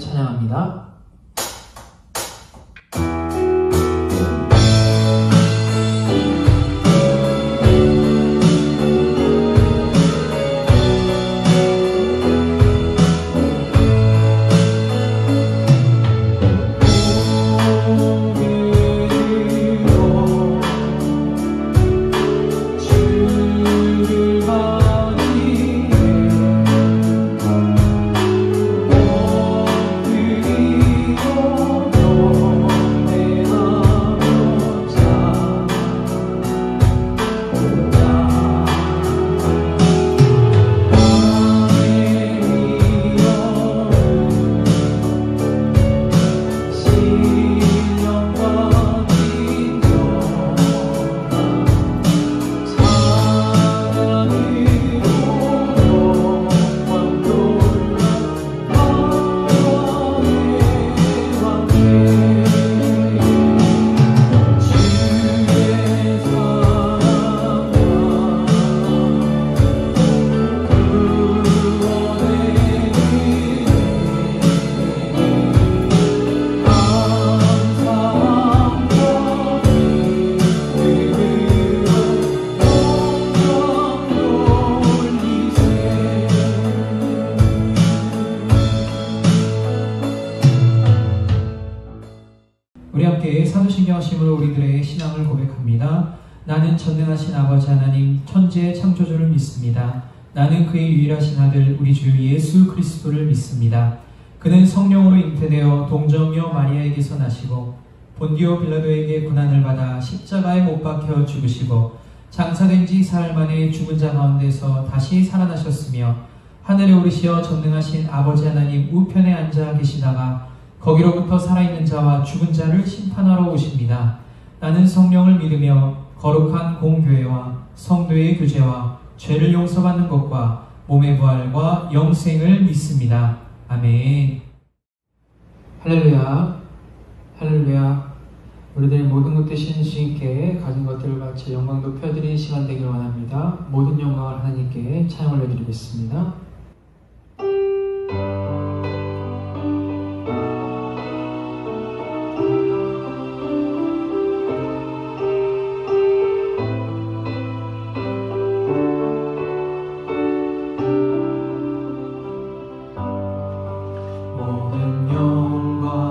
찬양합니다. 우리 함께 사도신경하심으로 우리들의 신앙을 고백합니다. 나는 전능하신 아버지 하나님 천지의 창조주를 믿습니다. 나는 그의 유일하신 아들 우리 주 예수 그리스도를 믿습니다. 그는 성령으로 잉태되어 동정녀 마리아에게서 나시고 본디오 빌라도에게 고난을 받아 십자가에 못 박혀 죽으시고 장사된 지 사흘 만에 죽은 자 가운데서 다시 살아나셨으며 하늘에 오르시어 전능하신 아버지 하나님 우편에 앉아 계시다가 거기로부터 살아있는 자와 죽은 자를 심판하러 오십니다. 나는 성령을 믿으며 거룩한 공교회와 성도의 교제와 죄를 용서받는 것과 몸의 부활과 영생을 믿습니다. 아멘. 할렐루야, 할렐루야. 우리들의 모든 것 되신 주님께 가진 것들을 바쳐 영광 높여드리는 시간 되길 원합니다. 모든 영광을 하나님께 찬양 올려드리겠습니다. 모든 영광을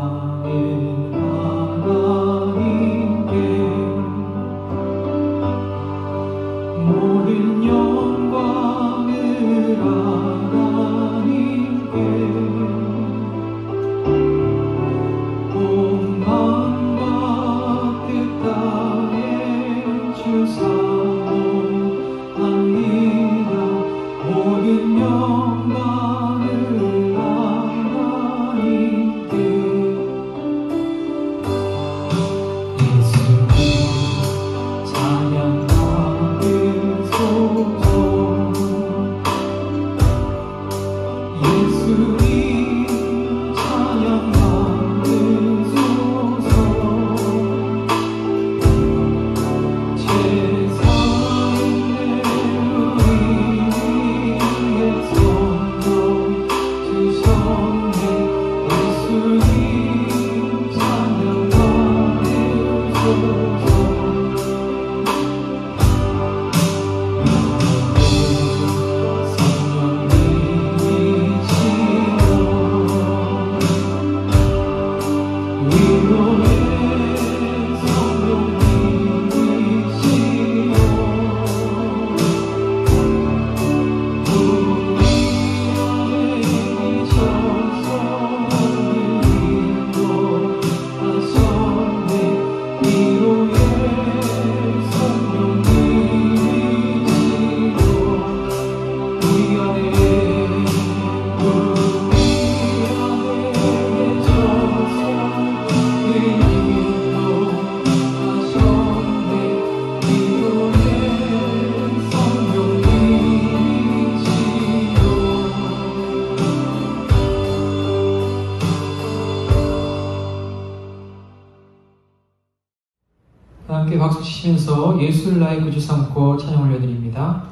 함께 박수 치시면서 예수를 나의 구주 삼고 찬양 올려드립니다.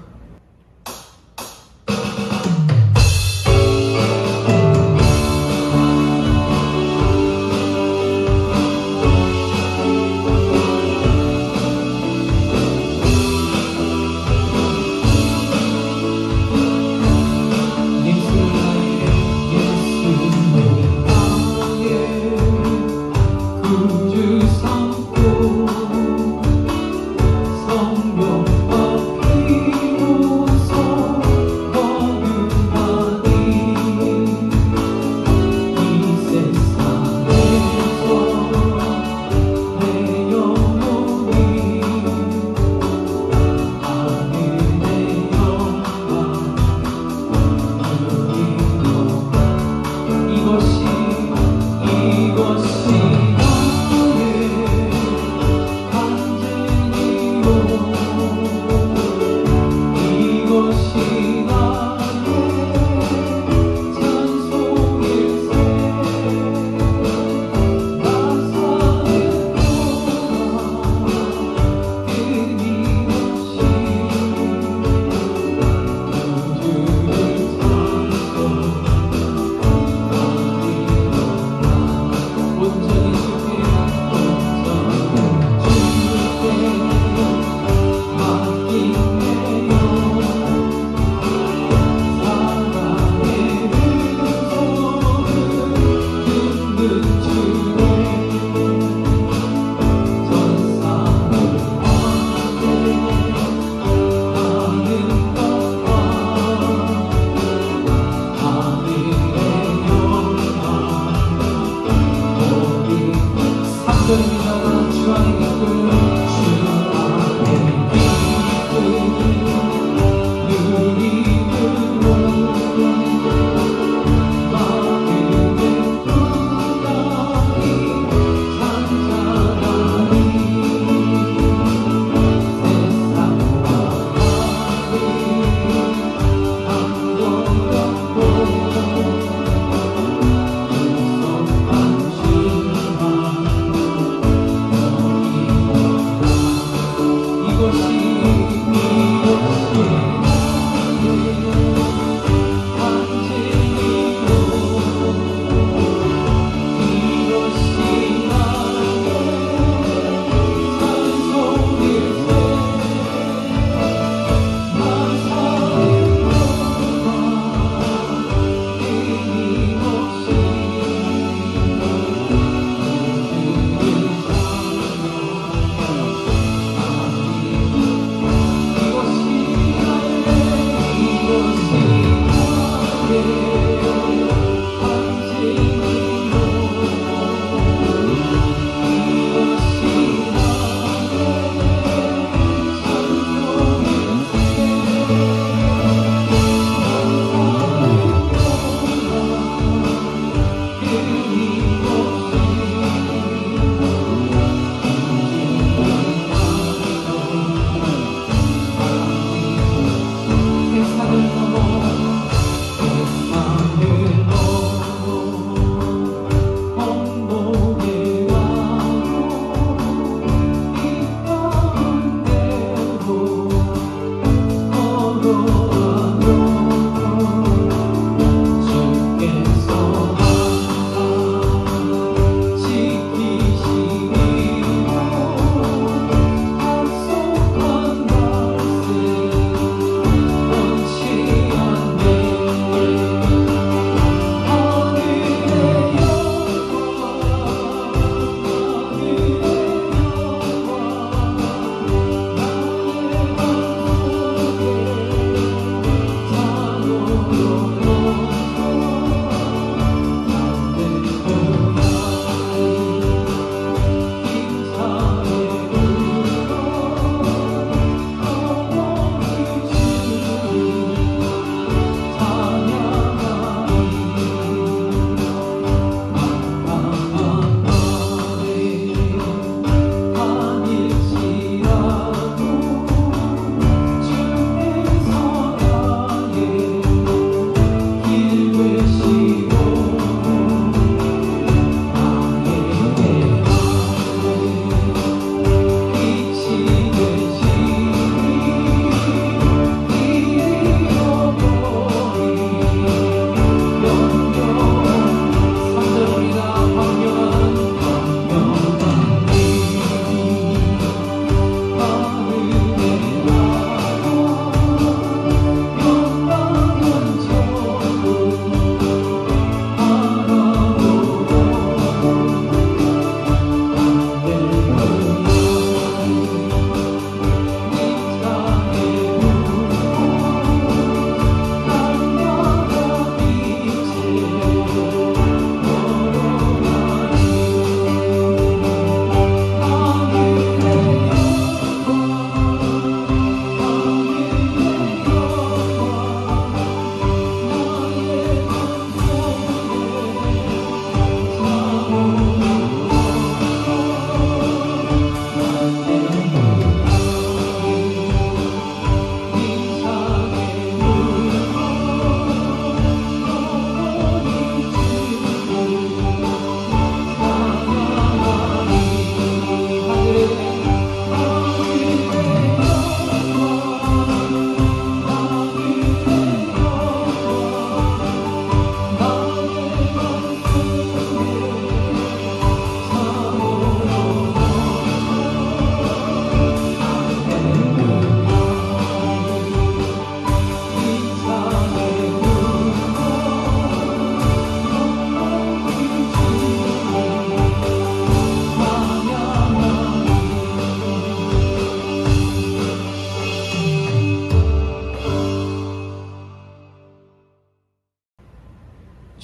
3절입니다. 주 안에 기쁨, 주 안에 기쁨, 누리므로 마음의 풍랑이 잔잔하니 세상과 하늘 감동받고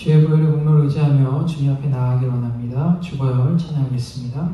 주의 보혈의 공로를 의지하며 주님 앞에 나아가길 원합니다. 주보혈 찬양하겠습니다.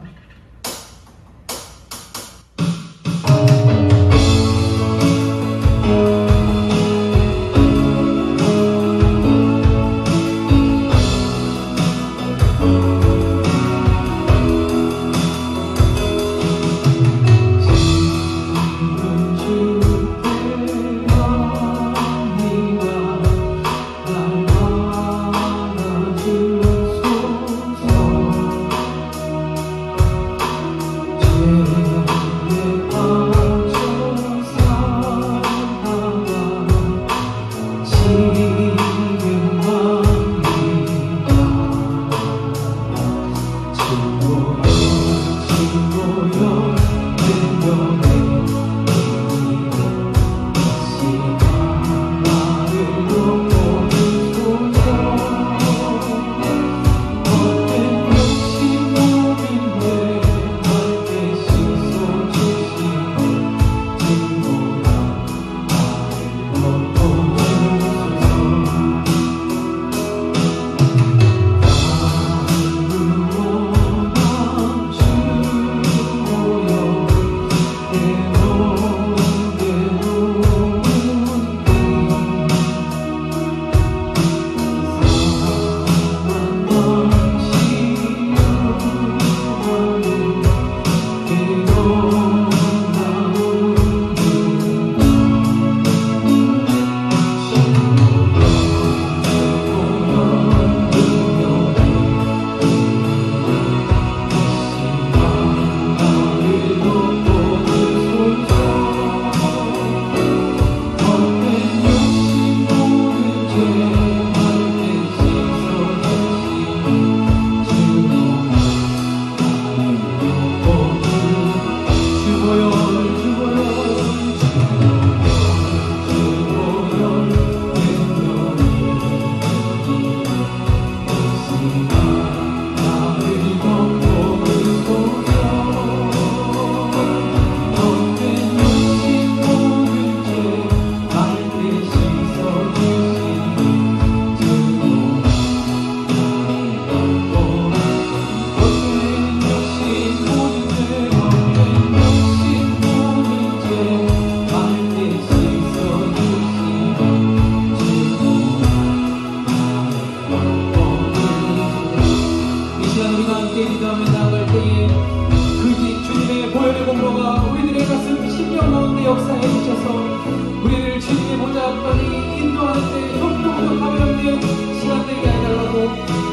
우리가 함께 기도하며 나아갈 때에 그 주님의 보혈의 공로가 우리들의 가슴 심령 가운데 역사해 주셔서 우리를 주님의 보좌까지 인도하는데 협력으로 가면되어 시간 되게 해달라고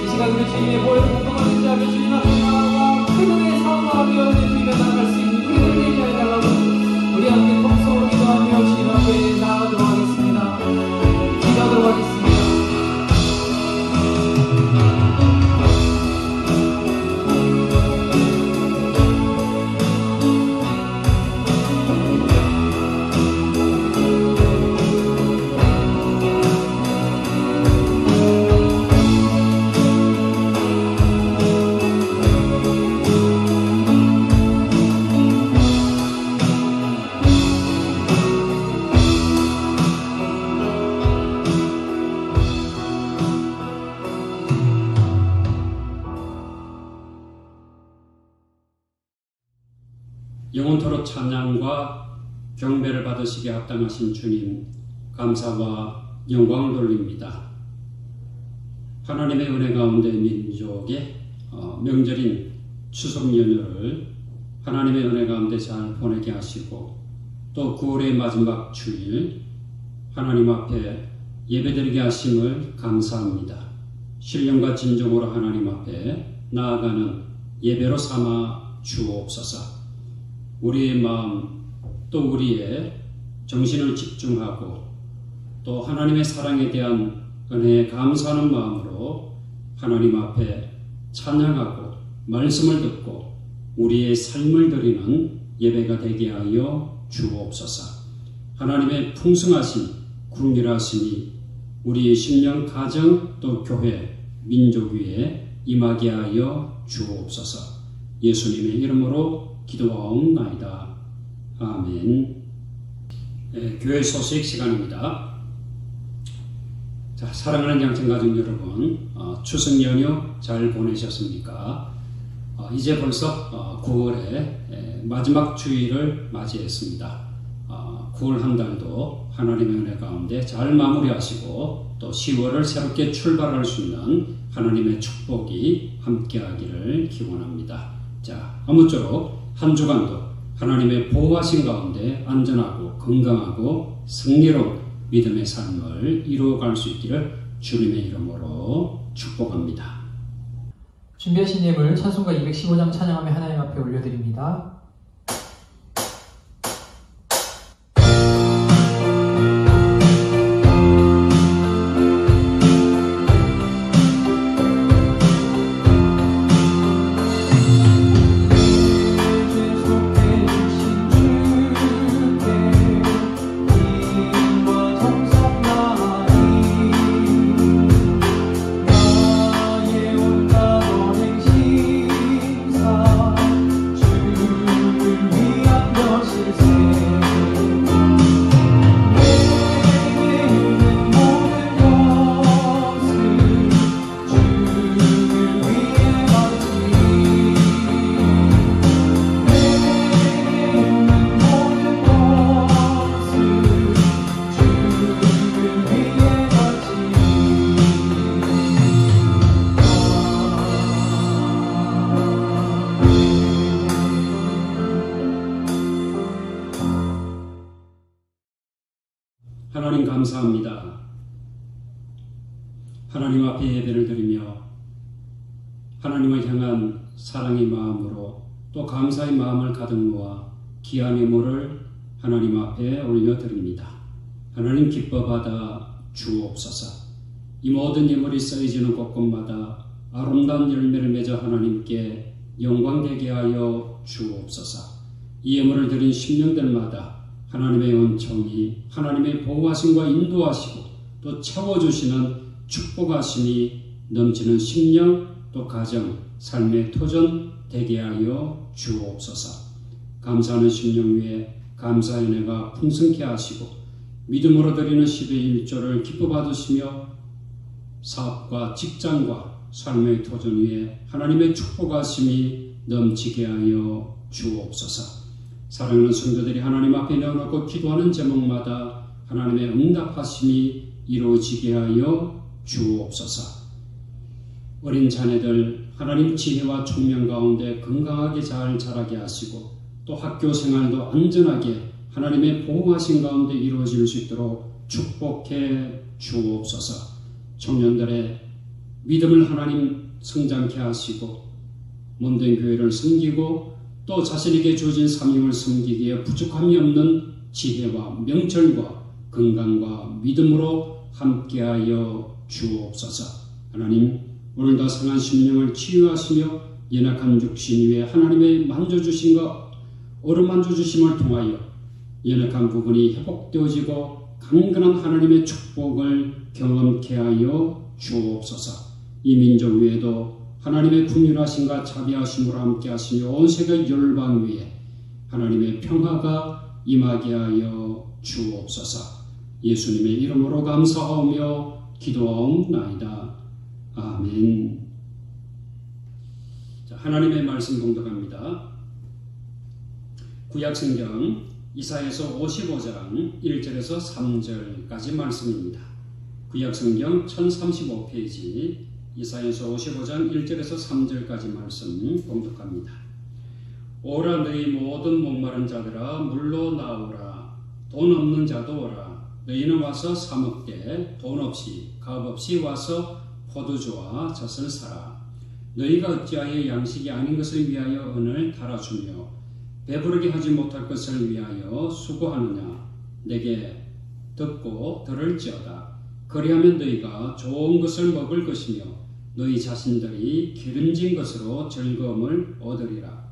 이 시간 우리 주님의 보혈의 공로가 인자하며 주님 앞에 나아가 큰 은혜의 사모하며 내 주님에 나아갈 수 있는 우리들을 되게 해달라고 우리 함께 통성으로 기도하며 주님 앞에 나아가도록 하겠습니다. 기도하도록 하겠습니다. 영원토록 찬양과 경배를 받으시기에 합당하신 주님, 감사와 영광을 돌립니다. 하나님의 은혜 가운데 민족의 명절인 추석 연휴를 하나님의 은혜 가운데 잘 보내게 하시고 또 9월의 마지막 주일 하나님 앞에 예배드리게 하심을 감사합니다. 신령과 진정으로 하나님 앞에 나아가는 예배로 삼아 주옵소서. 우리의 마음 또 우리의 정신을 집중하고 또 하나님의 사랑에 대한 은혜에 감사하는 마음으로 하나님 앞에 찬양하고 말씀을 듣고 우리의 삶을 드리는 예배가 되게 하여 주옵소서. 하나님의 풍성하신 궁휼하심이 우리의 심령 가정 또 교회 민족 위에 임하게 하여 주옵소서. 예수님의 이름으로 기도하옵나이다. 아멘. 교회 소식 시간입니다. 자, 사랑하는 양천가족 여러분, 추석 연휴 잘 보내셨습니까? 이제 벌써 9월의 마지막 주일을 맞이했습니다. 9월 한 달도 하나님의 은혜 가운데 잘 마무리하시고 또 10월을 새롭게 출발할 수 있는 하나님의 축복이 함께하기를 기원합니다. 자, 아무쪼록 한 주간도 하나님의 보호하신 가운데 안전하고 건강하고 승리로운 믿음의 삶을 이루어갈 수 있기를 주님의 이름으로 축복합니다. 준비하신 예물 찬송가 215장 찬양하며 하나님 앞에 올려드립니다. 하나님 감사합니다. 하나님 앞에 예배를 드리며 하나님을 향한 사랑의 마음으로 또 감사의 마음을 가득 모아 귀한 예물을 하나님 앞에 올려드립니다. 하나님 기뻐 받아 주옵소서. 이 모든 예물이 쌓여지는 곳곳마다 아름다운 열매를 맺어 하나님께 영광되게 하여 주옵소서. 이 예물을 드린 심령들마다 하나님의 은총이 하나님의 보호하심과 인도하시고 또 채워주시는 축복하심이 넘치는 심령 또 가정 삶의 토전 되게 하여 주옵소서. 감사하는 심령 위에 감사의 은혜가 풍성케 하시고 믿음으로 드리는 10의 1조를 기뻐 받으시며 사업과 직장과 삶의 토전 위에 하나님의 축복하심이 넘치게 하여 주옵소서. 사랑하는 성도들이 하나님 앞에 내어놓고 기도하는 제목마다 하나님의 응답하심이 이루어지게 하여 주옵소서. 어린 자녀들 하나님 지혜와 총명 가운데 건강하게 잘 자라게 하시고 또 학교 생활도 안전하게 하나님의 보호하신 가운데 이루어질 수 있도록 축복해 주옵소서. 청년들의 믿음을 하나님 성장케 하시고 몸된 교회를 섬기고 또 자신에게 주어진 사명을 섬기기에 부족함이 없는 지혜와 명철과 건강과 믿음으로 함께하여 주옵소서. 하나님, 오늘도 상한 심령을 치유하시며 연약한 육신 위에 하나님의 만져주심과 어루만져주심을 통하여 연약한 부분이 회복되어지고 강건한 하나님의 축복을 경험케 하여 주옵소서. 이 민족 위에도 하나님의 긍휼하심과 자비하심으로 함께 하시며 온 세계 열방 위에 하나님의 평화가 임하게 하여 주옵소서. 예수님의 이름으로 감사하며 기도하옵나이다. 아멘. 자, 하나님의 말씀 봉독합니다. 구약성경 이사야서 55장 1절에서 3절까지 말씀입니다. 구약성경 1035페이지 이사야서 55장 1절에서 3절까지 말씀 봉독합니다. 오라 너희 모든 목마른 자들아 물로 나오라. 돈 없는 자도 오라. 너희는 와서 사 먹되 돈 없이 값 없이 와서 포도주와 젖을 사라. 너희가 어찌하여 양식이 아닌 것을 위하여 은을 달아주며 배부르게 하지 못할 것을 위하여 수고하느냐. 내게 듣고 들을지어다. 그리하면 너희가 좋은 것을 먹을 것이며 너희 자신들이 기름진 것으로 즐거움을 얻으리라.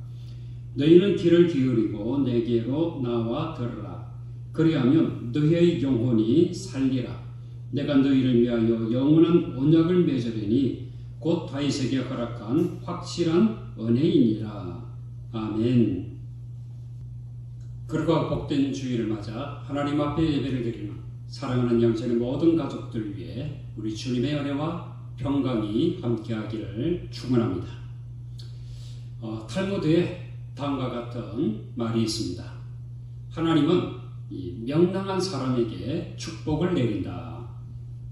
너희는 귀를 기울이고 내게로 나와 들으라. 그리하면 너희의 영혼이 살리라. 내가 너희를 위하여 영원한 언약을 맺으리니 곧 다윗에게 허락한 확실한 은혜이니라. 아멘. 그러고 복된 주일을 맞아 하나님 앞에 예배를 드리는 사랑하는 영천의 모든 가족들 위해 우리 주님의 은혜와 평강이 함께하기를 축원합니다. 탈무드에 다음과 같은 말이 있습니다. 하나님은 이 명랑한 사람에게 축복을 내린다.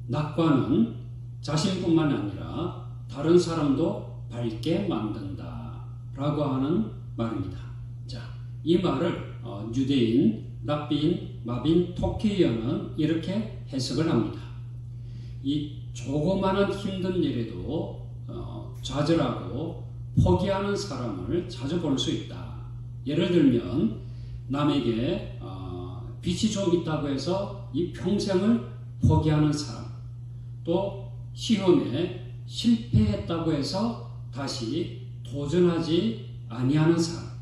낙관은 자신뿐만 아니라 다른 사람도 밝게 만든다. 라고 하는 말입니다. 자, 이 말을 유대인, 랍빈, 마빈, 토키어는 이렇게 해석을 합니다. 이 조그마한 힘든 일에도 좌절하고 포기하는 사람을 자주 볼 수 있다. 예를 들면 남에게 빚이 좀 있다고 해서 이 평생을 포기하는 사람, 또 시험에 실패했다고 해서 다시 도전하지 아니하는 사람,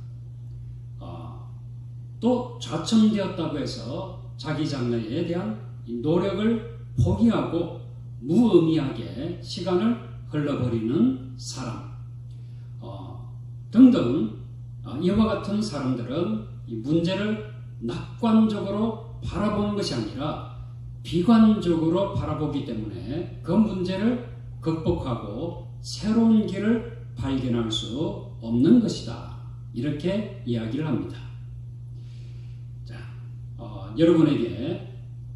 또 좌천되었다고 해서 자기 장래에 대한 노력을 포기하고 무의미하게 시간을 흘러버리는 사람 등등, 이와 같은 사람들은 이 문제를 낙관적으로 바라보는 것이 아니라 비관적으로 바라보기 때문에 그 문제를 극복하고 새로운 길을 발견할 수 없는 것이다. 이렇게 이야기를 합니다. 자, 여러분에게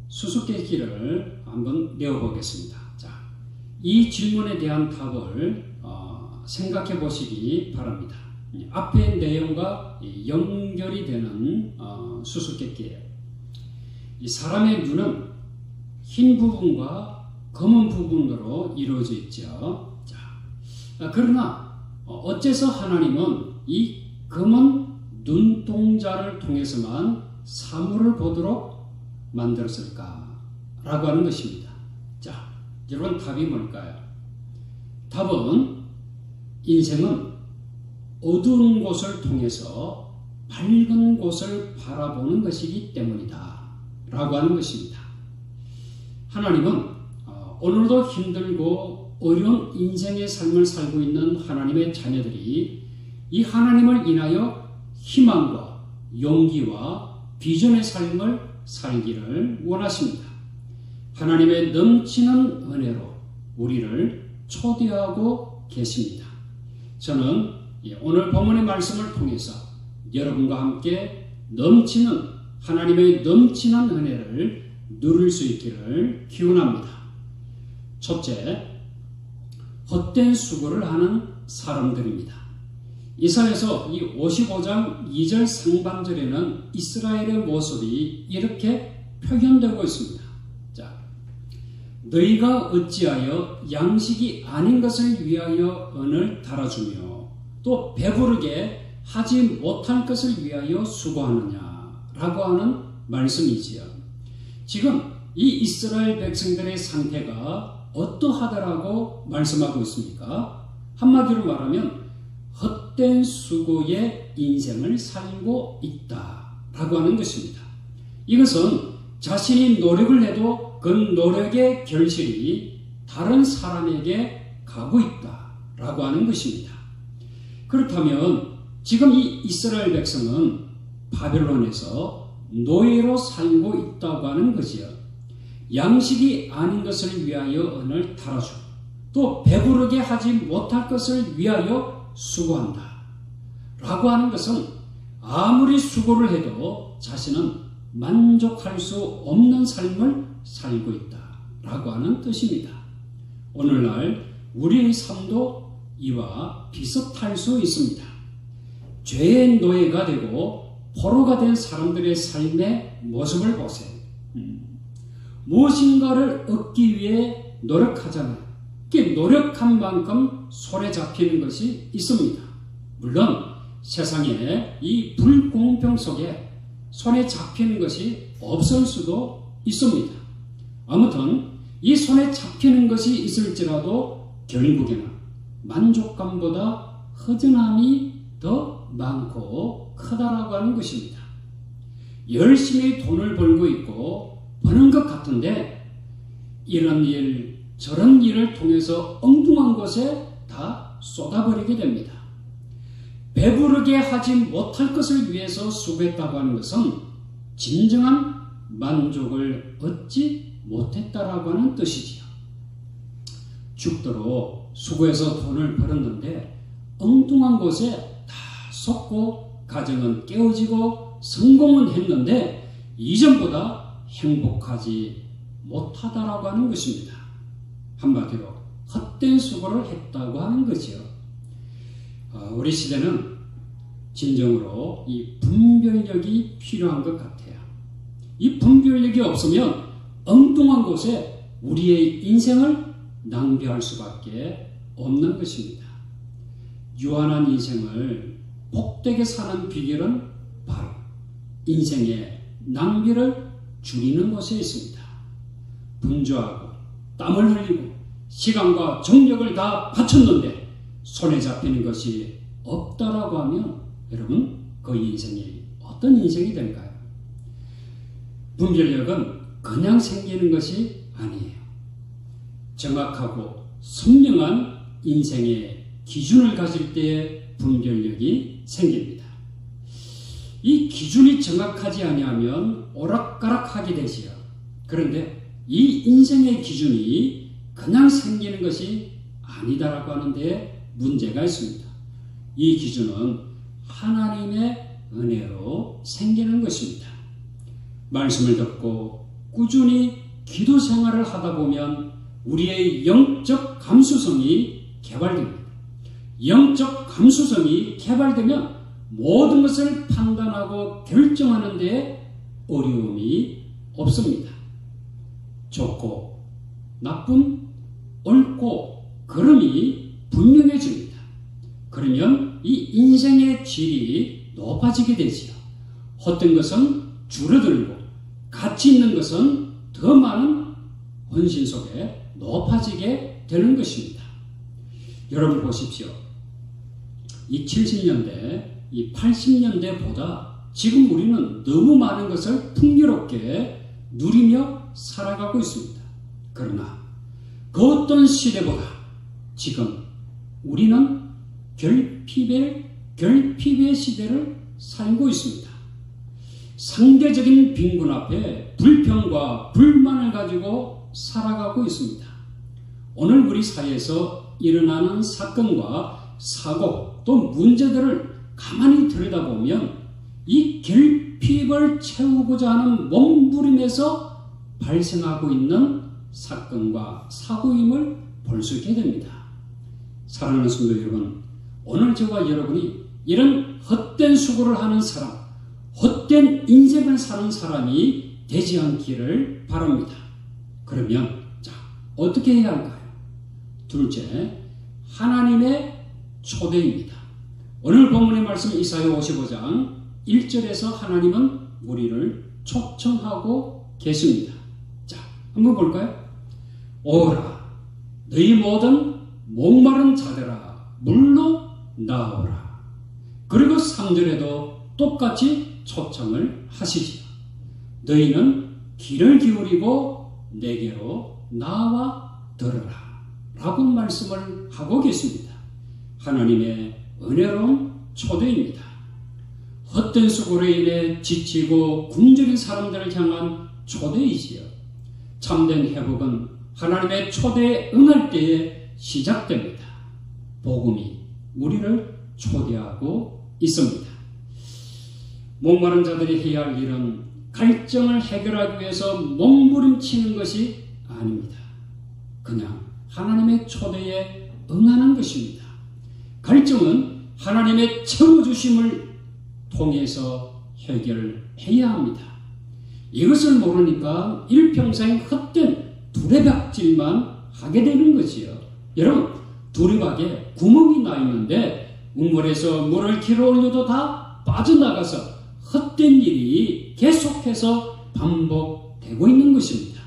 수수께끼를 한번 내어보겠습니다. 자, 이 질문에 대한 답을 생각해 보시기 바랍니다. 앞의 내용과 연결이 되는 수수께끼예요. 이 사람의 눈은 흰 부분과 검은 부분으로 이루어져 있죠. 자, 그러나 어째서 하나님은 이 검은 눈동자를 통해서만 사물을 보도록 만들었을까? 라고 하는 것입니다. 자, 여러분 답이 뭘까요? 답은 인생은 어두운 곳을 통해서 밝은 곳을 바라보는 것이기 때문이다. 라고 하는 것입니다. 하나님은 오늘도 힘들고 어려운 인생의 삶을 살고 있는 하나님의 자녀들이 이 하나님을 인하여 희망과 용기와 비전의 삶을 살기를 원하십니다. 하나님의 넘치는 은혜로 우리를 초대하고 계십니다. 저는 오늘 본문의 말씀을 통해서 여러분과 함께 하나님의 넘치는 은혜를 누릴 수 있기를 기원합니다. 첫째, 헛된 수고를 하는 사람들입니다. 이사야서 이 55장 2절 상반절에는 이스라엘의 모습이 이렇게 표현되고 있습니다. 자, 너희가 어찌하여 양식이 아닌 것을 위하여 언을 달아주며 또 배부르게 하지 못할 것을 위하여 수고하느냐라고 하는 말씀이지요. 지금 이 이스라엘 백성들의 상태가 어떠하다라고 말씀하고 있습니까? 한마디로 말하면 헛된 수고의 인생을 살고 있다라고 하는 것입니다. 이것은 자신이 노력을 해도 그 노력의 결실이 다른 사람에게 가고 있다라고 하는 것입니다. 그렇다면 지금 이 이스라엘 백성은 바벨론에서 노예로 살고 있다고 하는 것이요. 양식이 아닌 것을 위하여 언을 달아주고 또 배부르게 하지 못할 것을 위하여 수고한다 라고 하는 것은 아무리 수고를 해도 자신은 만족할 수 없는 삶을 살고 있다 라고 하는 뜻입니다. 오늘날 우리의 삶도 이와 비슷할 수 있습니다. 죄의 노예가 되고 포로가 된 사람들의 삶의 모습을 보세요. 무엇인가를 얻기 위해 노력하잖아요. 노력한 만큼 손에 잡히는 것이 있습니다. 물론 세상에 이 불공평 속에 손에 잡히는 것이 없을 수도 있습니다. 아무튼 이 손에 잡히는 것이 있을지라도 결국에는 만족감보다 허전함이 더 많고 크다라고 하는 것입니다. 열심히 돈을 벌고 있고 버는 것 같은데 이런 일 저런 일을 통해서 엉뚱한 곳에 다 쏟아버리게 됩니다. 배부르게 하지 못할 것을 위해서 수고했다고 하는 것은 진정한 만족을 얻지 못했다라고 하는 뜻이지요. 죽도록 수고해서 돈을 벌었는데 엉뚱한 곳에 다 쏟고 가정은 깨어지고 성공은 했는데 이전보다 행복하지 못하다라고 하는 것입니다. 한마디로 헛된 수고를 했다고 하는 거지요. 우리 시대는 진정으로 이 분별력이 필요한 것 같아요. 이 분별력이 없으면 엉뚱한 곳에 우리의 인생을 낭비할 수밖에 없는 것입니다. 유한한 인생을 복되게 사는 비결은 바로 인생의 낭비를 줄이는 것에 있습니다. 분주하고 땀을 흘리고 시간과 정력을 다 바쳤는데 손에 잡히는 것이 없다라고 하면 여러분 그 인생이 어떤 인생이 될까요? 분별력은 그냥 생기는 것이 아니에요. 정확하고 선명한 인생의 기준을 가질 때에 분별력이 생깁니다. 이 기준이 정확하지 아니하면 오락가락하게 되지요. 그런데 이 인생의 기준이 그냥 생기는 것이 아니다라고 하는데 문제가 있습니다. 이 기준은 하나님의 은혜로 생기는 것입니다. 말씀을 듣고 꾸준히 기도 생활을 하다 보면 우리의 영적 감수성이 개발됩니다. 영적 감수성이 개발되면 모든 것을 판단하고 결정하는 데 어려움이 없습니다. 좋고 나쁜 옳고 그름이 분명해집니다. 그러면 이 인생의 질이 높아지게 되지요. 헛된 것은 줄어들고 가치 있는 것은 더 많은 헌신 속에 높아지게 되는 것입니다. 여러분 보십시오. 이 70년대, 이 80년대보다 지금 우리는 너무 많은 것을 풍요롭게 누리며 살아가고 있습니다. 그러나 그 어떤 시대보다 지금 우리는 결핍의 시대를 살고 있습니다. 상대적인 빈곤 앞에 불평과 불만을 가지고 살아가고 있습니다. 오늘 우리 사회에서 일어나는 사건과 사고 또 문제들을 가만히 들여다보면 이 결핍을 채우고자 하는 몸부림에서 발생하고 있는 사건과 사고임을 볼 수 있게 됩니다. 사랑하는 성도 여러분, 오늘 저와 여러분이 이런 헛된 수고를 하는 사람, 헛된 인생을 사는 사람이 되지 않기를 바랍니다. 그러면 자, 어떻게 해야 할까요? 둘째, 하나님의 초대입니다. 오늘 본문의 말씀 이사야 55장 1절에서 하나님은 우리를 초청하고 계십니다. 자, 한번 볼까요? 오라, 너희 모든 목마른 자들아, 물로 나오라. 그리고 3절에도 똑같이 초청을 하시지요. 너희는 귀를 기울이고 내게로 나와 들으라 라고 말씀을 하고 계십니다. 하나님의 은혜로운 초대입니다. 헛된 수고로 인해 지치고 굶주린 사람들을 향한 초대이지요. 참된 회복은 하나님의 초대에 응할 때에 시작됩니다. 복음이 우리를 초대하고 있습니다. 목마른 자들이 해야 할 일은 갈증을 해결하기 위해서 몸부림치는 것이 아닙니다. 그냥 하나님의 초대에 응하는 것입니다. 갈증은 하나님의 채워주심을 통해서 해결해야 합니다. 이것을 모르니까 일평생 헛된 두레박질만 하게 되는 것이요. 여러분, 두레박에 구멍이 나 있는데 우물에서 물을 길어 올려도 다 빠져나가서 헛된 일이 계속해서 반복되고 있는 것입니다.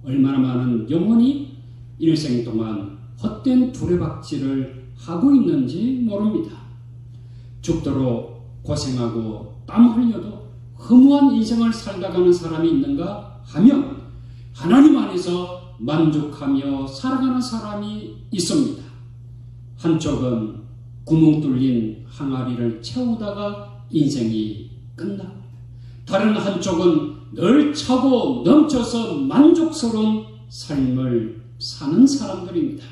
얼마나 많은 영혼이 일생 동안 헛된 두레박질을 하고 있는지 모릅니다. 죽도록 고생하고 땀 흘려도 허무한 인생을 살다가는 사람이 있는가 하면 하나님 안에서 만족하며 살아가는 사람이 있습니다. 한쪽은 구멍 뚫린 항아리를 채우다가 인생이 끝납니다. 다른 한쪽은 늘 차고 넘쳐서 만족스러운 삶을 사는 사람들입니다.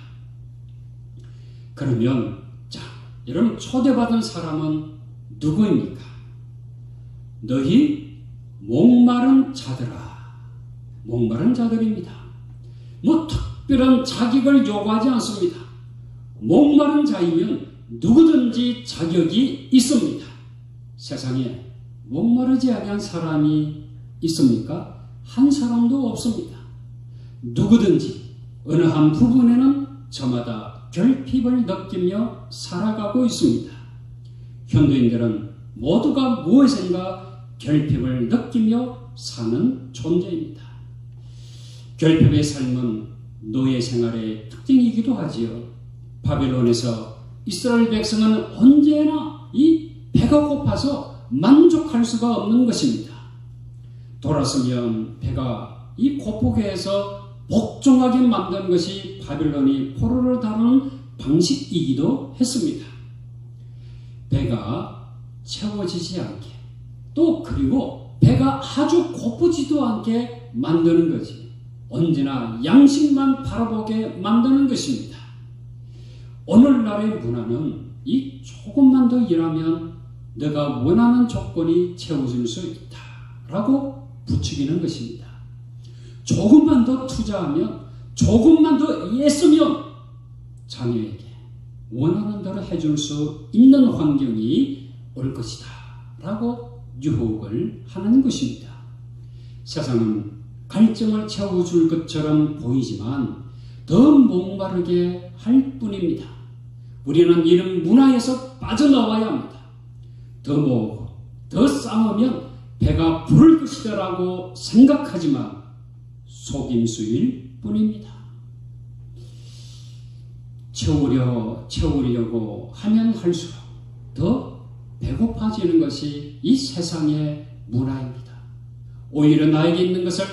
그러면 자, 여러분, 초대받은 사람은 누구입니까? 너희 목마른 자들아. 목마른 자들입니다. 뭐 특별한 자격을 요구하지 않습니다. 목마른 자이면 누구든지 자격이 있습니다. 세상에 목마르지 아니한 사람이 있습니까? 한 사람도 없습니다. 누구든지 어느 한 부분에는 저마다 결핍을 느끼며 살아가고 있습니다. 현대인들은 모두가 무엇인가 결핍을 느끼며 사는 존재입니다. 결핍의 삶은 노예 생활의 특징이기도 하지요. 바벨론에서 이스라엘 백성은 언제나 이 배가 고파서 만족할 수가 없는 것입니다. 돌아서면 배가 이 고프게 해서 복종하게 만든 것이 바벨론이 포로를 다루는 방식이기도 했습니다. 배가 채워지지 않게, 또 그리고 배가 아주 고프지도 않게 만드는 거지. 언제나 양식만 바라보게 만드는 것입니다. 오늘날의 문화는 이 조금만 더 일하면 내가 원하는 조건이 채워질 수 있다 라고 부추기는 것입니다. 조금만 더 투자하면, 조금만 더 애쓰면 자녀에게 원하는 대로 해줄 수 있는 환경이 올 것이다 라고 유혹을 하는 것입니다. 세상은 갈증을 채워줄 것처럼 보이지만 더 목마르게 할 뿐입니다. 우리는 이런 문화에서 빠져나와야 합니다. 더 모으고 더 쌓으면 배가 부를 것이다 라고 생각하지만 속임수일 뿐입니다. 채우려고 하면 할수록 더 배고파지는 것이 이 세상의 문화입니다. 오히려 나에게 있는 것을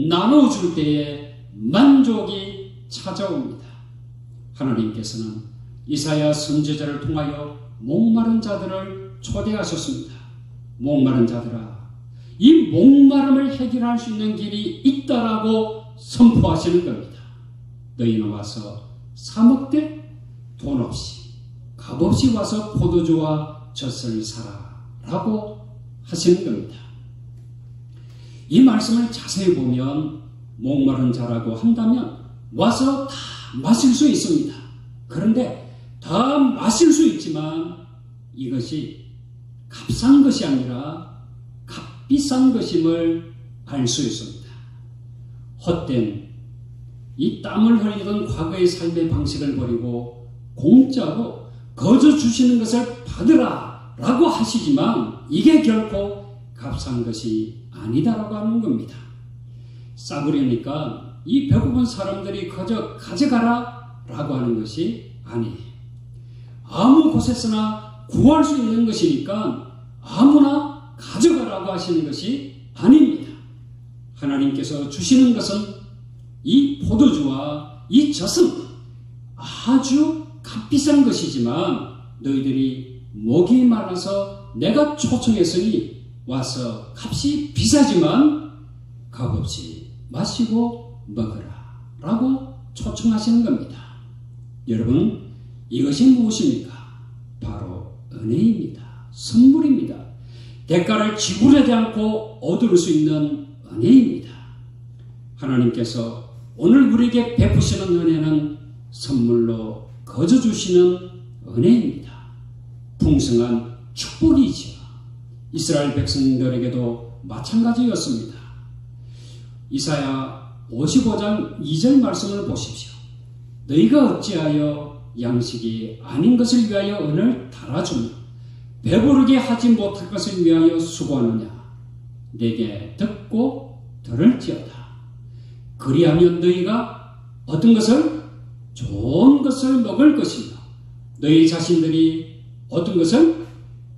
나눠줄 때에 만족이 찾아옵니다. 하나님께서는 이사야 선지자를 통하여 목마른 자들을 초대하셨습니다. 목마른 자들아, 이 목마름을 해결할 수 있는 길이 있다라고 선포하시는 겁니다. 너희는 와서 사 먹되 돈 없이 값없이 와서 포도주와 젖을 사라 라고 하시는 겁니다. 이 말씀을 자세히 보면 목마른 자라고 한다면 와서 다 마실 수 있습니다. 그런데 다 마실 수 있지만 이것이 값싼 것이 아니라 값비싼 것임을 알 수 있습니다. 헛된 이 땀을 흘리던 과거의 삶의 방식을 버리고 공짜로 거저 주시는 것을 받으라 라고 하시지만 이게 결코 값싼 것이 아니다라고 하는 겁니다. 싸구려니까 이 배고픈 사람들이 거저 가져가라 라고 하는 것이 아니에요. 아무 곳에서나 구할 수 있는 것이니까 아무나 가져가라고 하시는 것이 아닙니다. 하나님께서 주시는 것은 이 포도주와 이 젖은 아주 값비싼 것이지만 너희들이 목이 말라서 내가 초청했으니 와서 값이 비싸지만 값없이 마시고 먹으라 라고 초청하시는 겁니다. 여러분, 이것이 무엇입니까? 바로 은혜입니다. 선물입니다. 대가를 지불하지 않고 얻을 수 있는 은혜입니다. 하나님께서 오늘 우리에게 베푸시는 은혜는 선물로 거저 주시는 은혜입니다. 풍성한 축복이지요. 이스라엘 백성들에게도 마찬가지였습니다. 이사야 55장 2절 말씀을 보십시오. 너희가 어찌하여 양식이 아닌 것을 위하여 은을 달아주며 배부르게 하지 못할 것을 위하여 수고하느냐. 내게 듣고 들을지어다. 그리하면 너희가 어떤 것을? 좋은 것을 먹을 것이며 너희 자신들이 어떤 것을?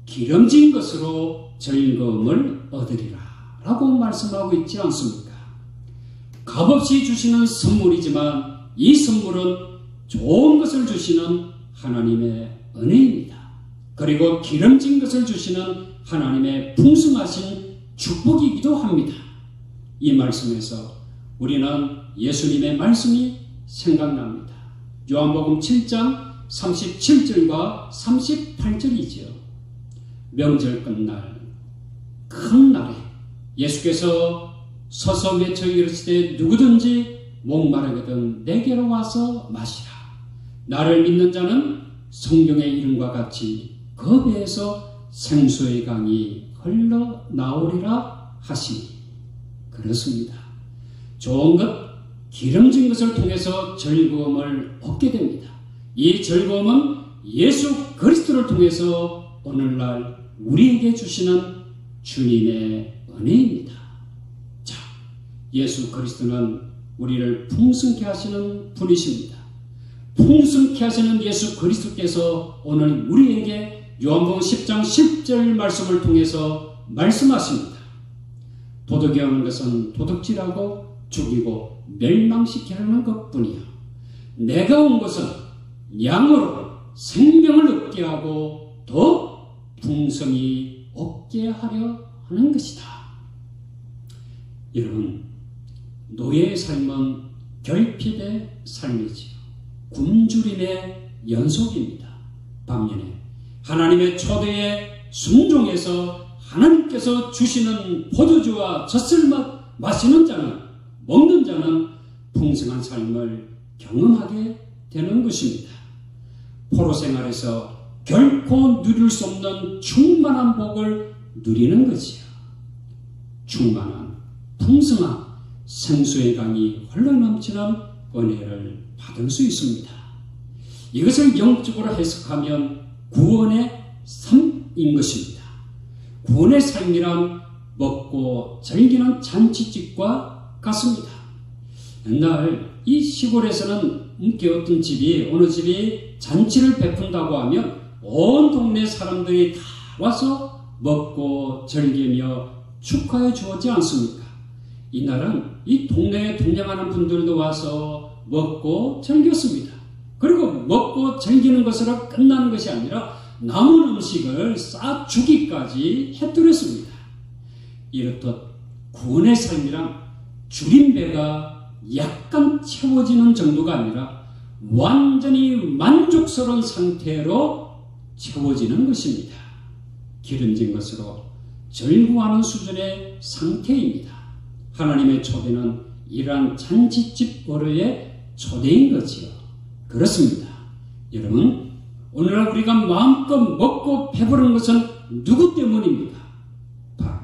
기름진 것으로 즐거움을 얻으리라 라고 말씀하고 있지 않습니까? 값없이 주시는 선물이지만 이 선물은 좋은 것을 주시는 하나님의 은혜입니다. 그리고 기름진 것을 주시는 하나님의 풍성하신 축복이기도 합니다. 이 말씀에서 우리는 예수님의 말씀이 생각납니다. 요한복음 7장 37절과 38절이지요. 명절 끝날 큰 날에 예수께서 서서 외쳐 이르시되 누구든지 목마르거든 내게로 와서 마시라. 나를 믿는 자는 성경의 이름과 같이 그 배에서 생수의 강이 흘러나오리라 하시니. 그렇습니다. 좋은 것, 기름진 것을 통해서 즐거움을 얻게 됩니다. 이 즐거움은 예수 그리스도를 통해서 오늘날 우리에게 주시는 주님의 은혜입니다. 자, 예수 그리스도는 우리를 풍성케 하시는 분이십니다. 풍성케 하시는 예수 그리스도께서 오늘 우리에게 요한복음 10장 10절 말씀을 통해서 말씀하십니다. 도둑이 오는 것은 도둑질하고 죽이고 멸망시키려는 것뿐이야. 내가 온 것은 양으로 생명을 얻게 하고 더 풍성히 얻게 하려 하는 것이다. 여러분, 노예의 삶은 결핍의 삶이지요. 굶주림의 연속입니다. 반면에 하나님의 초대에 순종해서 하나님께서 주시는 포도주와 젖을 마시는 자는, 먹는 자는 풍성한 삶을 경험하게 되는 것입니다. 포로 생활에서 결코 누릴 수 없는 충만한 복을 누리는 것이요. 충만한, 풍성한 생수의 강이 흘러넘치는 은혜를 받을 수 있습니다. 이것을 영적으로 해석하면 구원의 삶인 것입니다. 구원의 삶이란 먹고 즐기는 잔치집과 같습니다. 옛날 이 시골에서는 어떤 집이, 어느 집이 잔치를 베푼다고 하면 온 동네 사람들이 다 와서 먹고 즐기며 축하해 주었지 않습니까? 이날은 이 동네에 동냥하는 분들도 와서 먹고 즐겼습니다. 그리고 먹고 즐기는 것으로 끝나는 것이 아니라 남은 음식을 싸주기까지 해드렸습니다. 이렇듯 구원의 삶이란 줄인 배가 약간 채워지는 정도가 아니라 완전히 만족스러운 상태로 채워지는 것입니다. 기름진 것으로 즐거워하는 수준의 상태입니다. 하나님의 초대는 이러한 잔치집 어르의 초대인 거지요. 그렇습니다. 여러분, 오늘날 우리가 마음껏 먹고 배부른 것은 누구 때문입니까? 바로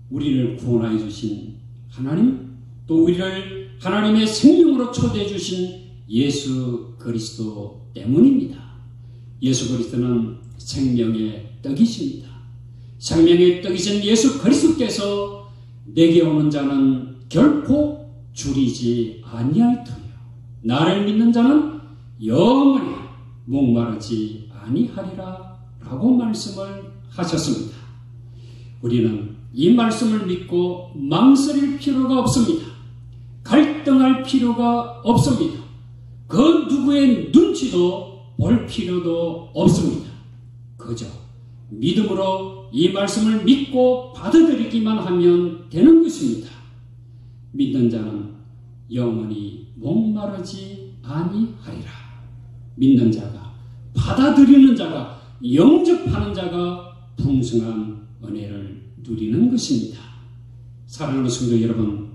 우리를 구원하여 주신 하나님, 또 우리를 하나님의 생명으로 초대해 주신 예수 그리스도 때문입니다. 예수 그리스도는 생명의 떡이십니다. 생명의 떡이신 예수 그리스도께서 내게 오는 자는 결코 줄이지 아니할 터요 나를 믿는 자는 영원히 목마르지 아니하리라 라고 말씀을 하셨습니다. 우리는 이 말씀을 믿고 망설일 필요가 없습니다. 갈등할 필요가 없습니다. 그 누구의 눈치도 볼 필요도 없습니다. 그저 믿음으로 이 말씀을 믿고 받아들이기만 하면 되는 것입니다. 믿는 자는 영원히 목마르지 아니하리라. 믿는 자가, 받아들이는 자가, 영접하는 자가 풍성한 은혜를 누리는 것입니다. 사랑하는 성도 여러분,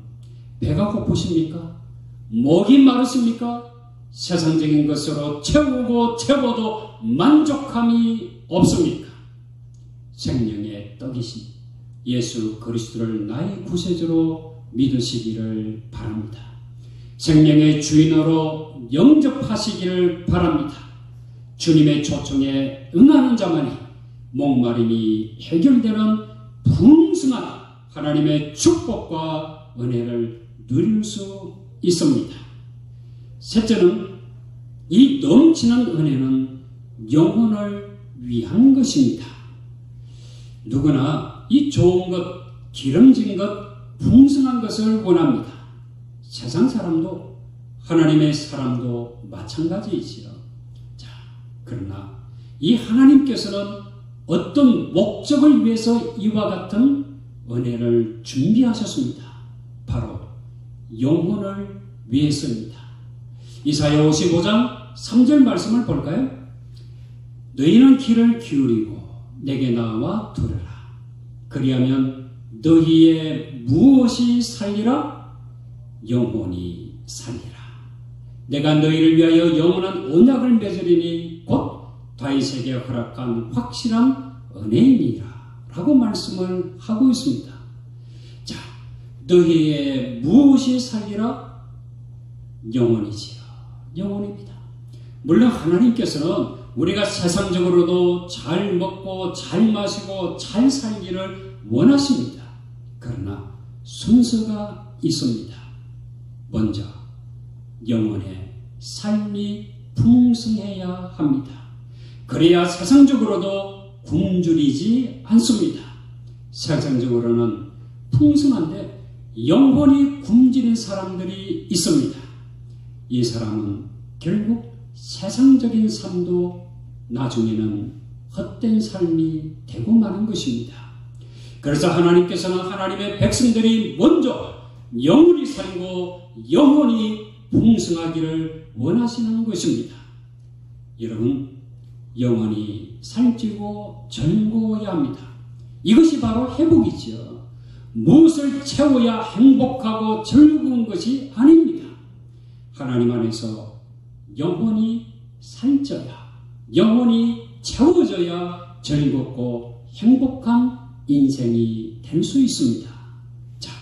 배가 고프십니까? 목이 마르십니까? 세상적인 것으로 채우고 채워도 만족함이 없습니까? 생명의 떡이신 예수 그리스도를 나의 구세주로 믿으시기를 바랍니다. 생명의 주인으로 영접하시기를 바랍니다. 주님의 초청에 응하는 자만이 목마름이 해결되는 풍성한 하나님의 축복과 은혜를 누릴 수 있습니다. 셋째는 이 넘치는 은혜는 영혼을 위한 것입니다. 누구나 이 좋은 것, 기름진 것, 풍성한 것을 원합니다. 세상 사람도 하나님의 사람도 마찬가지이지요. 자, 그러나 이 하나님께서는 어떤 목적을 위해서 이와 같은 은혜를 준비하셨습니다. 바로 영혼을 위해서입니다. 이사야 55장 3절 말씀을 볼까요? 너희는 귀를 기울이고 내게 나와 들으라. 그리하면 너희의 무엇이 살리라? 영혼이 살리라. 내가 너희를 위하여 영원한 언약을 맺으리니 곧 다윗에게 허락한 확실한 은혜이니라 라고 말씀을 하고 있습니다. 자, 너희의 무엇이 살리라? 영혼이지요. 영혼입니다. 물론 하나님께서는 우리가 세상적으로도 잘 먹고 잘 마시고 잘 살기를 원하십니다. 그러나 순서가 있습니다. 먼저 영혼의 삶이 풍성해야 합니다. 그래야 세상적으로도 굶주리지 않습니다. 세상적으로는 풍성한데 영혼이 굶주린 사람들이 있습니다. 이 사람은 결국 세상적인 삶도 나중에는 헛된 삶이 되고 마는 것입니다. 그래서 하나님께서는 하나님의 백성들이 먼저 영원히 살고 영혼이 풍성하기를 원하시는 것입니다. 여러분, 영혼이 살찌고 젊어야 합니다. 이것이 바로 회복이지요. 무엇을 채워야 행복하고 즐거운 것이 아닙니다. 하나님 안에서 영혼이 살쪄야, 영혼이 채워져야 즐겁고 행복한 인생이 될 수 있습니다. 자,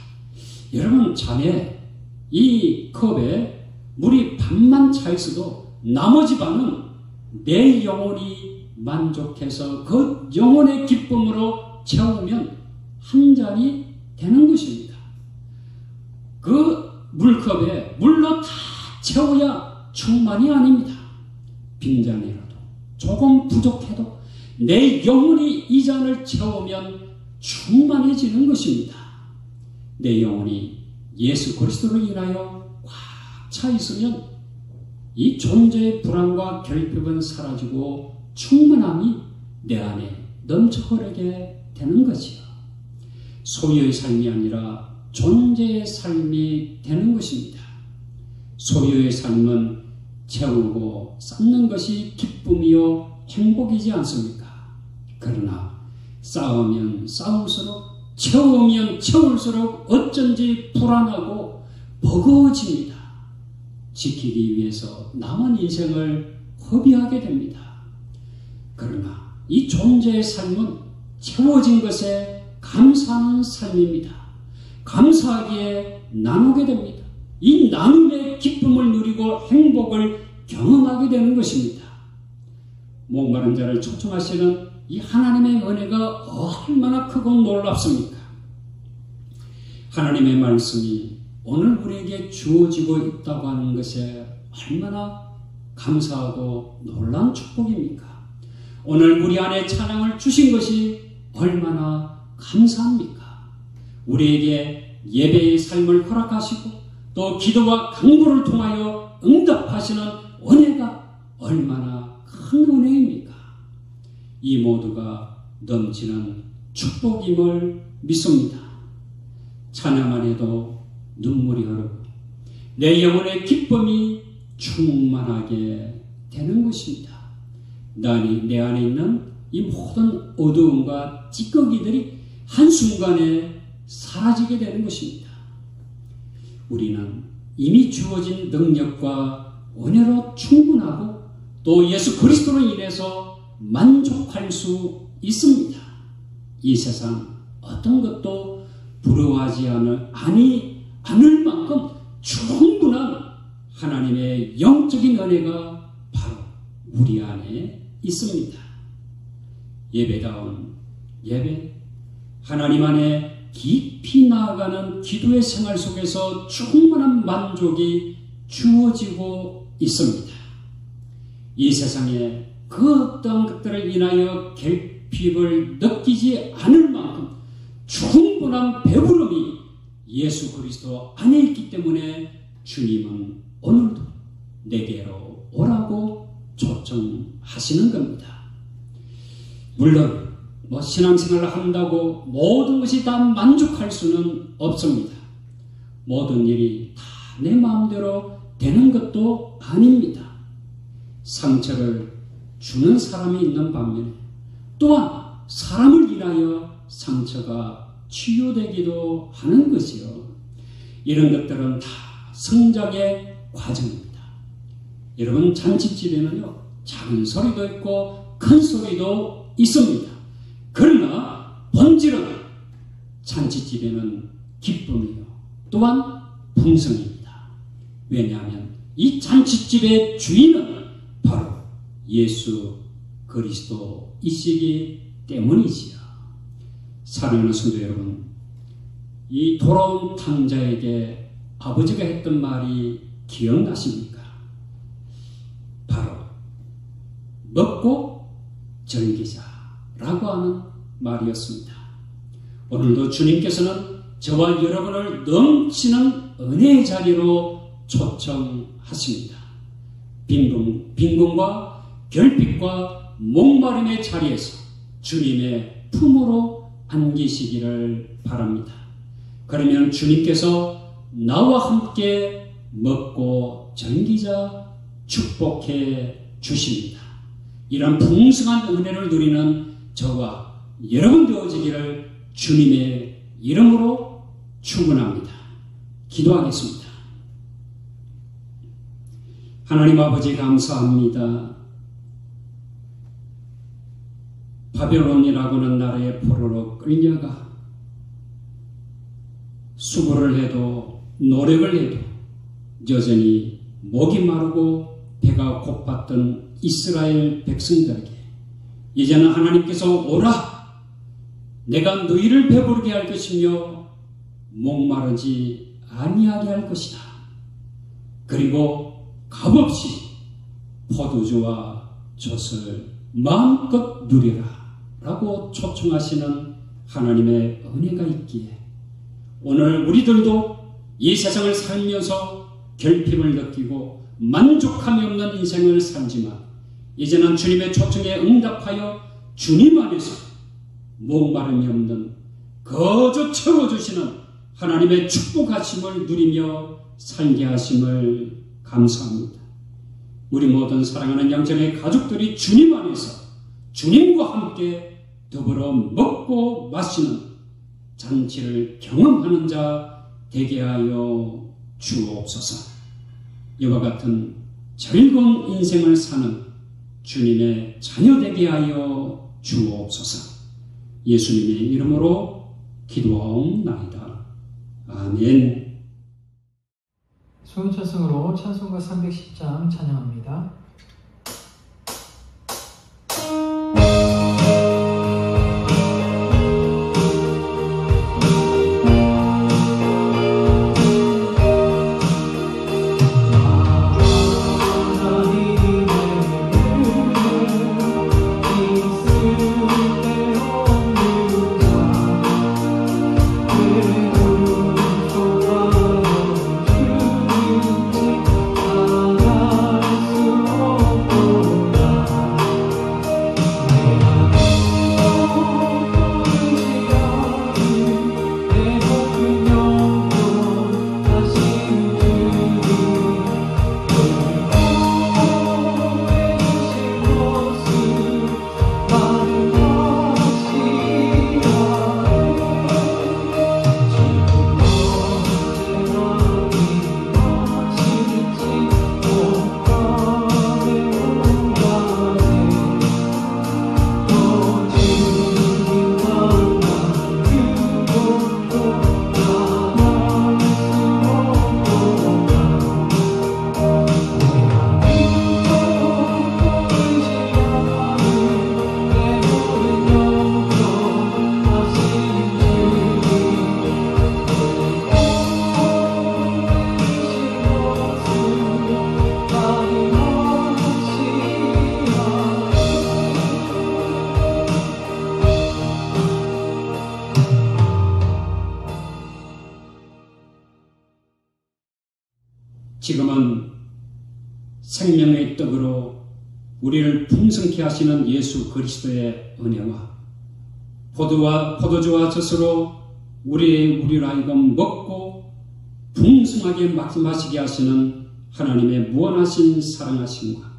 여러분, 잔에 이 컵에 물이 반만 차 있어도 나머지 반은 내 영혼이 만족해서 그 영혼의 기쁨으로 채우면 한 잔이 되는 것입니다. 그 물컵에 물로 다 채워야 충만이 아닙니다. 빈잔이라도 조금 부족해도 내 영혼이 이 잔을 채우면 충만해지는 것입니다. 내 영혼이 예수 그리스도로 인하여 꽉 차 있으면 이 존재의 불안과 결핍은 사라지고 충만함이 내 안에 넘쳐 흐르게 되는 것이요. 소유의 삶이 아니라 존재의 삶이 되는 것입니다. 소유의 삶은 채우고 쌓는 것이 기쁨이요 행복이지 않습니까? 그러나 쌓으면 쌓을수록, 채우면 채울수록 어쩐지 불안하고 버거워집니다. 지키기 위해서 남은 인생을 허비하게 됩니다. 그러나 이 존재의 삶은 채워진 것에 감사하는 삶입니다. 감사하기에 나누게 됩니다. 이 나눔의 기쁨을 누리고 행복을 경험하게 되는 것입니다. 목마른 자를 초청하시는 이 하나님의 은혜가 얼마나 크고 놀랍습니까? 하나님의 말씀이 오늘 우리에게 주어지고 있다고 하는 것에 얼마나 감사하고 놀라운 축복입니까? 오늘 우리 안에 찬양을 주신 것이 얼마나 감사합니까? 우리에게 예배의 삶을 허락하시고 또 기도와 간구를 통하여 응답하시는 은혜가 얼마나 큰 은혜입니까? 이 모두가 넘치는 축복임을 믿습니다. 찬양만 해도 눈물이 흐르고 내 영혼의 기쁨이 충만하게 되는 것입니다. 내 안에 있는 이 모든 어두움과 찌꺼기들이 한순간에 사라지게 되는 것입니다. 우리는 이미 주어진 능력과 은혜로 충분하고 또 예수 그리스도로 인해서 만족할 수 있습니다. 이 세상 어떤 것도 부러워하지 않을 만큼 충분한 하나님의 영적인 은혜가 바로 우리 안에 있습니다. 예배다운 예배, 하나님 안에 깊이 나아가는 기도의 생활 속에서 충분한 만족이 주어지고 있습니다. 이 세상에 그 어떤 것들을 인하여 결핍을 느끼지 않을 만큼 충분한 배부름이 예수 그리스도 안에 있기 때문에 주님은 오늘도 내게로 오라고 초청하시는 겁니다. 물론 신앙생활을 한다고 모든 것이 다 만족할 수는 없습니다. 모든 일이 다 내 마음대로 되는 것도 아닙니다. 상처를 주는 사람이 있는 반면에 또한 사람을 인하여 상처가 치유되기도 하는 것이요. 이런 것들은 다 성장의 과정입니다. 여러분, 잔치집에는요, 작은 소리도 있고 큰 소리도 있습니다. 그러나 본질은 잔치집에는 기쁨이요, 또한 풍성입니다. 왜냐하면 이 잔치집의 주인은 바로 예수 그리스도이시기 때문이지요. 사랑하는 성도 여러분, 이 돌아온 탕자에게 아버지가 했던 말이 기억나십니까? 바로 먹고 즐기자라고 하는 말이었습니다. 오늘도 주님께서는 저와 여러분을 넘치는 은혜의 자리로 초청하십니다. 빈곤과 결핍과 목마름의 자리에서 주님의 품으로 안기시기를 바랍니다. 그러면 주님께서 나와 함께 먹고 즐기자 축복해 주십니다. 이런 풍성한 은혜를 누리는 저와 여러분 되어지기를 주님의 이름으로 축원합니다. 기도하겠습니다. 하나님 아버지, 감사합니다. 바벨론이라고는 나라의 포로로 끌려가 수고를 해도 노력을 해도 여전히 목이 마르고 배가 고팠던 이스라엘 백성들에게 이제는 하나님께서 오라, 내가 너희를 배부르게 할 것이며 목마르지 아니하게 할 것이다. 그리고 값없이 포도주와 젖을 마음껏 누리라 라고 초청하시는 하나님의 은혜가 있기에 오늘 우리들도 이 세상을 살면서 결핍을 느끼고 만족함이 없는 인생을 살지만 이제는 주님의 초청에 응답하여 주님 안에서 목마름이 없는 거저 채워주시는 하나님의 축복하심을 누리며 살게 하심을 감사합니다. 우리 모든 사랑하는 영전의 가족들이 주님 안에서 주님과 함께 더불어 먹고 마시는 잔치를 경험하는 자 되게 하여 주옵소서. 이와 같은 즐거운 인생을 사는 주님의 자녀 되게 하여 주옵소서. 예수님의 이름으로 기도하옵나이다. 아멘. 소윤찬송으로 찬송가 310장 찬양합니다. 지금은 생명의 떡으로 우리를 풍성케 하시는 예수 그리스도의 은혜와 포도주와 젖으로 우리를 하여금 먹고 풍성하게 마시게 하시는 하나님의 무한하신 사랑하심과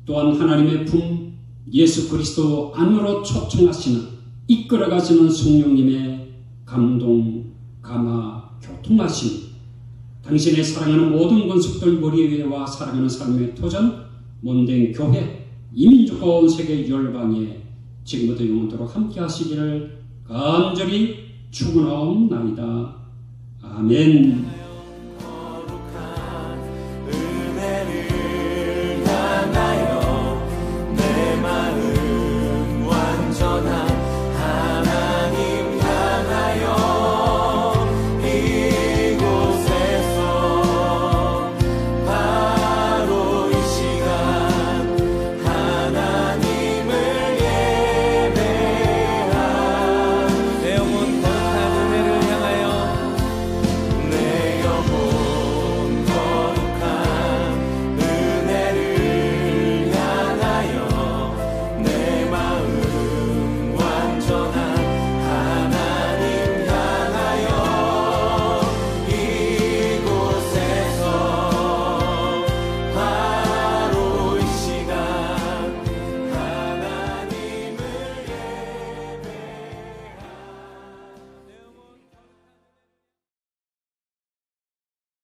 또한 하나님의 품 예수 그리스도 안으로 초청하시는 이끌어가시는 성령님의 감동, 감화, 교통하심, 당신의 사랑하는 모든 권속들 머리 위에와 사랑하는 삶의 토전, 몬댕 교회, 이민족과 온 세계 열방에 지금부터 영원토록 함께 하시기를 간절히 축원하옵나이다. 아멘.